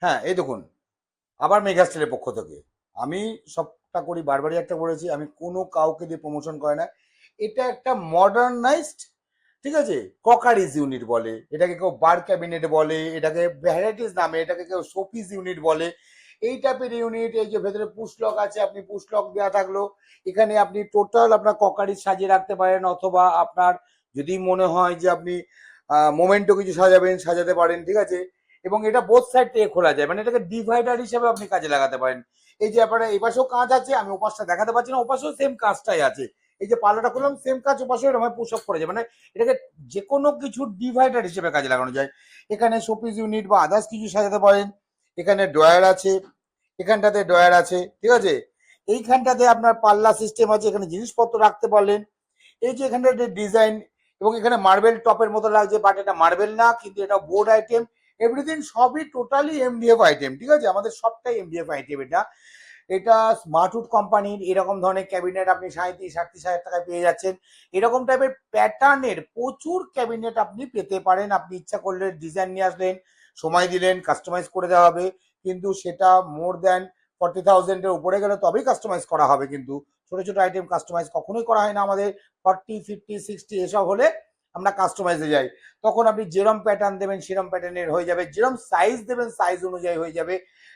হ্যাঁ, এই দেখুন, আবার মেগা স্টাইলের পক্ষ থেকে আমি সবটা করি, বারবারই একটা করেছি, আমি কোনো কাউকে দিয়ে প্রমোশন করে না। এটা একটা মডার্নাইজড, ঠিক আছে, ককারিজ ইউনিট বলে এটাকে, কেউ বার ক্যাবিনেট বলে এটাকে, ভ্যারাইটিস নামে এটাকে কেউ শোপিস ইউনিট বলে। এই টাইপের ইউনিট, এই যে ভেতরে পুশলক আছে, আপনি পুশলক দেওয়া থাকলো, এখানে আপনি টোটাল আপনার ককারিজ সাজিয়ে রাখতে পারেন, অথবা আপনার যদি মনে হয় যে আপনি মোমেন্টো কিছু সাজাবেন, সাজাতে পারেন, ঠিক আছে। এবং এটা বোথ সাইড থেকে খোলা যায়, মানে এটাকে ডিভাইডার হিসেবে আপনি কাজে লাগাতে পারেন। এই যে আপনার এই পাশেও কাজ আছে, আমি ওপাশটা দেখাতে পারছি না, ওপাশেও সেম কাজটাই আছে। এই যে পাল্লাটা করলাম, সেম কাজ ওপাশেও এরকম পুশ আপ করে যায়, মানে এটাকে যে কোনো কিছু ডিভাইডার হিসেবে কাজে লাগানো যায়। এখানে শোপিস ইউনিট বা আদার্স কিছু সাজাতে পারেন। এখানে ড্রয়ার আছে, এখানটাতে ড্রয়ার আছে, ঠিক আছে। এইখানটাতে আপনার পাল্লা সিস্টেম আছে, এখানে জিনিসপত্র রাখতে পারলেন। এই যে এখানটাতে ডিজাইন, এবং এখানে মার্বেল টপের মতো লাগছে, বাট এটা মার্বেল না, কিন্তু এটা বোর্ড আইটেম। এভরিথিং সবই টোটালি এমডিএফ আইটেম, ঠিক আছে, আমাদের সবটাই এমডিএফ আইটেম। এটা এটা স্মার্টউড কোম্পানির এরকম ধরনের ক্যাবিনেট আপনি 37-38 হাজার টাকায় পেয়ে যাচ্ছেন। এরকম টাইপের প্যাটার্নের প্রচুর ক্যাবিনেট আপনি পেতে পারেন। আপনি ইচ্ছা করলে ডিজাইন নিয়ে আসলেন, সময় দিলেন, কাস্টমাইজ করে দেওয়া হবে, কিন্তু সেটা মোর দ্যান 40,000-এর উপরে গেলে তবেই কাস্টমাইজ করা হবে। কিন্তু ছোট ছোট আইটেম কাস্টমাইজ কখনোই করা হয় না আমাদের। 40, 50, 60 এসব হলে আমরা কাস্টমাইজে যাই। তখন আপনি যেরম প্যাটার্ন দেবেন সেরম প্যাটার্নের হয়ে যাবে, যেরম সাইজ দেবেন সাইজ অনুযায়ী হয়ে যাবে।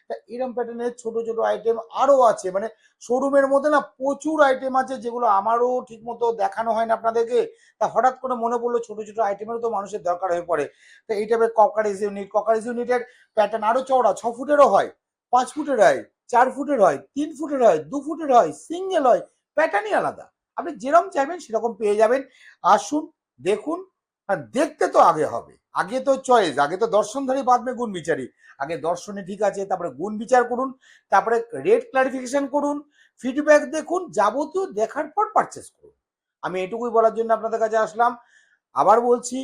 তা এরম প্যাটার্নের ছোট ছোট আইটেম আরো আছে, মানে শোরুমের মধ্যে না প্রচুর আইটেম আছে, যেগুলো আমারও ঠিক মতো দেখানো হয় না আপনাদেরকে। তা হঠাৎ করে মনে পড়লো ছোট ছোট আইটেমেরও তো মানুষের দরকার হয়ে পড়ে। তো এই টাইপের ককারিজ ইউনিটের প্যাটার্ন আরো চওড়া, 6 ফুটেরও হয়, 5 ফুটের হয়, 4 ফুটের হয়, 3 ফুটের হয়, 2 ফুটের হয়, সিঙ্গেল হয়, প্যাটার্নই আলাদা। আপনি যেরকম চাইবেন সেরকম পেয়ে যাবেন। আসুন, দেখুন। আর দেখতে তো আগে হবে, আগে তো চয়েস, আগে তো দর্শনধারী বাদ মে গুণ বিচারি। আগে দর্শনে ঠিক আছে, তারপরে গুণ বিচার করুন, তারপরে রেট ক্লারিফিকেশন করুন, ফিডব্যাক দেখুন, যাবতীয় দেখার পর পারচেস করুন। আমি এটুকুই বলার জন্য আপনাদের কাছে আসলাম। আবার বলছি,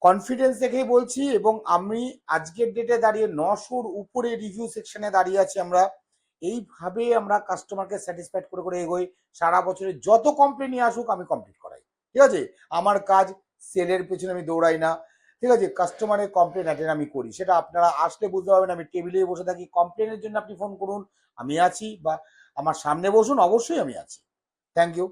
কনফিডেন্স দেখেই বলছি, এবং আমি আজকের ডেটে দাঁড়িয়ে 900-র উপরে রিভিউ সেকশনে দাঁড়িয়ে আছি আমরা। এইভাবে আমরা কাস্টমারকে স্যাটিসফাইড করে করে এগোই। সারা বছরে যত কমপ্লেনই আসুক আমি কমপ্লিট করাই, ঠিক আছে। আমার কাজ, সেলের পেছনে আমি দৌড়াই না, ঠিক আছে। কাস্টমারের কমপ্লেন অ্যাটেন্ড আমি করি, সেটা আপনারা আসলে বুঝতে পারবেন। আমি টেবিলেই বসে থাকি, কমপ্লেনের জন্য আপনি ফোন করুন, আমি আছি, বা আমার সামনে বসুন, অবশ্যই আমি আছি। Thank you.